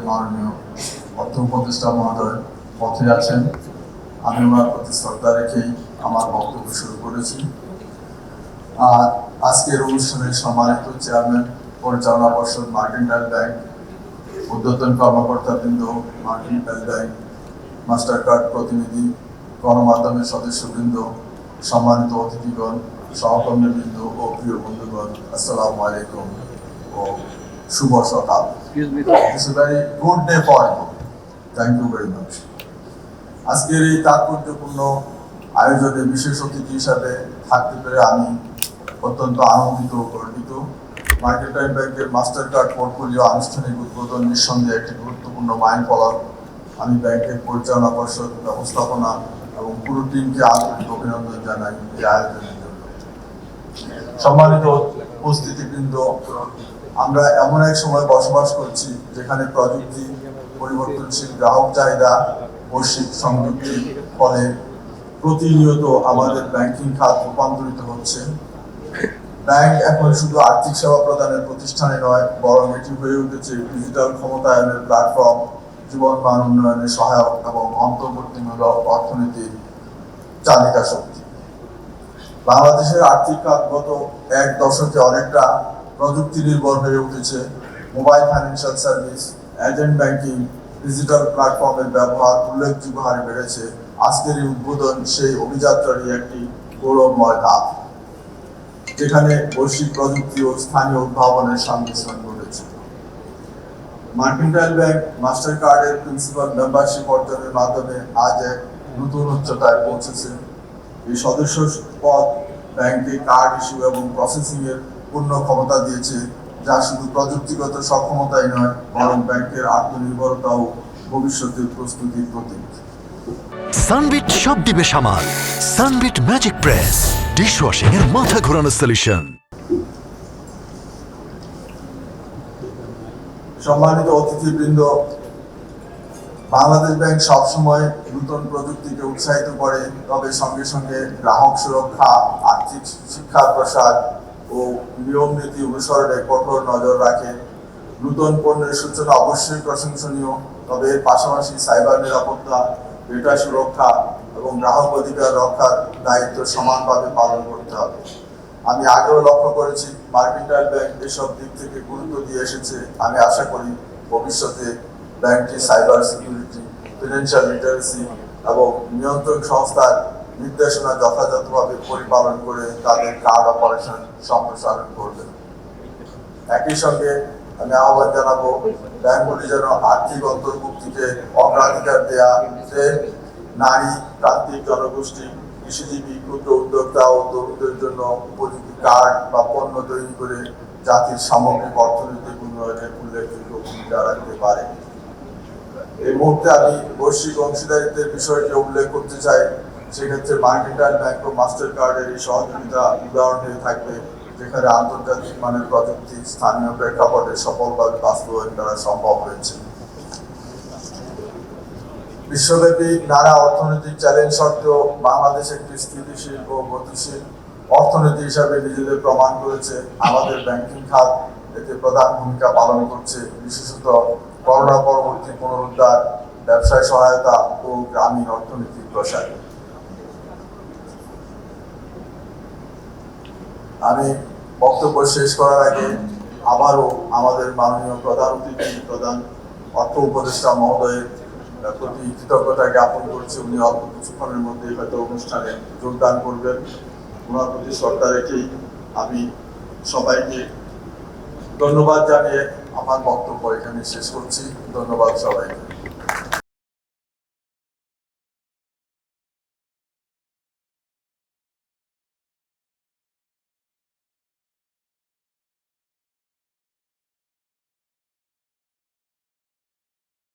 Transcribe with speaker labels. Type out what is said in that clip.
Speaker 1: মাননীয় অর্থ উপদেষ্টা মহোদয় পথে আছেন। আমি ওনার প্রতি শ্রদ্ধা রেখেই আমার বক্তব্য শুরু করেছি। আজকের অনুষ্ঠানের সম্মানিত চেয়ারম্যান, পরিচালনা পর্ষদ, মার্কেন্টাইল ব্যাংক, ঊর্ধ্বতন কর্মকর্তাবৃন্দ, মার্কেন্টাইল ব্যাংক, মাস্টার কার্ড প্রতিনিধি, গণমাধ্যমের সদস্যবৃন্দ, সম্মানিত অতিথিগণ, সহকর্মীবৃন্দ ও প্রিয় বন্ধুগণ, আসসালামু আলাইকুম ও শুভ সকাল। It's a very good day for you. Thank you very much. আজকের এই তাৎপর্যপূর্ণ আয়োজনে বিশেষ অতিথি হিসাবে থাকতে পেরে আমি অত্যন্ত আনন্দিত ও গর্বিত। মার্কেন্টাইল ব্যাংকের মাস্টার কার্ড পোর্টফোলিও আনুষ্ঠানিক উদ্বোধন নিঃসন্দেহে একটি গুরুত্বপূর্ণ মাইলফলক। আমি ব্যাংকের পরিচালনা পর্ষদ, ব্যবস্থাপনা এবং পুরো টিমকে আন্তরিক অভিনন্দন জানাই এই আয়োজনের জন্য। সম্মানিত উপস্থিতিবৃন্দ, আমরা এমন এক সময় বসবাস করছি যেখানে প্রযুক্তি, পরিবর্তনশীল গ্রাহক চাহিদা, বৈশ্বিক সংযুক্তির ফলে প্রতিনিয়ত আমাদের ব্যাংকিং খাত রূপান্তরিত হচ্ছে। ব্যাংক এখন শুধু আর্থিক সেবা প্রদানের প্রতিষ্ঠানে নয়, বরং এটি হয়ে উঠেছে ডিজিটাল ক্ষমতায়নের প্ল্যাটফর্ম, জীবন মান উন্নয়নের সহায়ক এবং অন্তর্বর্তীমূলক অর্থনীতির চালিকা শক্তি। বাংলাদেশের আর্থিক খাত গত এক দশকে অনেকটা প্রযুক্তি নির্ভর হয়ে উঠেছে। Mobile financial service, agent banking, digital প্ল্যাটফর্মের ব্যবহার উল্লেখযোগ্য হারে বেড়েছে। আজকের এই উদ্বোধন সেই অভিযাত্রারই একটি গৌরবময় ধাপ, যেখানে বৈশ্বিক প্রযুক্তি ও স্থানীয় উদ্ভাবনের সংমিশ্রণ ঘটেছে। মার্কেন্টাইল ব্যাংক মাস্টার কার্ডের প্রিন্সিপাল মেম্বারশিপ অর্জনের মাধ্যমে আজ এক নতুন উচ্চতায় পৌঁছেছে। এই সদস্য পদ ব্যাংকে কার্ড ইস্যু এবং প্রসেসিং এর পূর্ণ ক্ষমতা দিয়েছে, যা শুধু প্রযুক্তিগত সক্ষমতাই নয়, বরং ব্যাংকের আত্মনির্ভরতা ও ভবিষ্যতের প্রস্তুতির প্রতীক।
Speaker 2: সানবিট সব দিবে সামাল। সানবিট ম্যাজিক প্রেস, ডিশওয়াশিং এর মাথা ঘোরানো সলিউশন।
Speaker 1: সম্মানিত অতিথিবৃন্দ, বাংলাদেশ ব্যাংক সবসময় নতুন প্রযুক্তিকে উৎসাহিত করে, তবে সঙ্গে সঙ্গে গ্রাহক সুরক্ষা, আর্থিক শিক্ষার প্রসার ও নিয়ম নীতি অনুসরণে কঠোর নজর রাখে। নতুন পণ্যের সূচনা অবশ্যই প্রশংসনীয়, তবে এর পাশাপাশি সাইবার নিরাপত্তা, ডেটা সুরক্ষা এবং গ্রাহক অধিকার রক্ষার দায়িত্ব সমানভাবে পালন করতে হবে। আমি আগেও লক্ষ্য করেছি মার্কেন্টাইল ব্যাংক এসব দিক থেকে গুরুত্ব দিয়ে এসেছে। আমি আশা করি ভবিষ্যতে ব্যাংকটি সাইবার সিকিউরিটি, ফিনান্সিয়াল লিটারেসি এবং নিয়ন্ত্রণ সংস্থার নির্দেশনা যথাযথভাবে পরিপালন করে তাদের কার্ড অপারেশন সম্প্রসারণ করবে। একই সঙ্গে আমি আহ্বান জানাবো ব্যাংকগুলি যেন আর্থিক অন্তর্ভুক্তিকে অগ্রাধিকার দেয়াতে নারী, প্রান্তিক জনগোষ্ঠী, কৃষিজীবী, ক্ষুদ্র উদ্যোক্তা ও তরুণদের জন্য উপযোগী কার্ড বা পণ্য তৈরি করে জাতির সামগ্রিক অর্থনৈতিক উন্নয়নে উল্লেখযোগ্য ভূমিকা রাখতে পারে। এই মুহূর্তে আমি বৈশ্বিক অংশীদারিত্বের বিষয়টি উল্লেখ করতে চাই। সেক্ষেত্রে মার্কেন্টাইল ব্যাংক ও মাস্টার কার্ডের এই সহযোগিতা উদাহরণ হয়ে থাকবে, যেখানে আন্তর্জাতিক মানের প্রযুক্তি স্থানীয় প্রেক্ষাপটে সফলভাবে বাস্তবায়ন করা সম্ভব হয়েছে। বিশ্বব্যাপী নানা অর্থনৈতিক চ্যালেঞ্জ সত্ত্বেও বাংলাদেশ একটি স্থিতিশীল ও গতিশীল অর্থনীতি হিসাবে নিজেদের প্রমাণ করেছে। আমাদের ব্যাংকিং খাত এতে প্রধান ভূমিকা পালন করছে, বিশেষত করোনা পরবর্তী পুনরুদ্ধার, ব্যবসায় সহায়তা ও গ্রামীণ অর্থনীতির প্রসারে। আমি বক্তব্য শেষ করার আগে আবারও আমাদের মাননীয় প্রধান অতিথি, প্রধান অর্থ উপদেষ্টা মহোদয়ের প্রতি কৃতজ্ঞতা জ্ঞাপন করছি। উনি অল্প কিছুক্ষণের মধ্যে হয়তো অনুষ্ঠানে যোগদান করবেন। ওনার প্রতি শ্রদ্ধা রেখেই আমি সবাইকে ধন্যবাদ জানিয়ে আমার বক্তব্য এখানে শেষ করছি। ধন্যবাদ সবাইকে।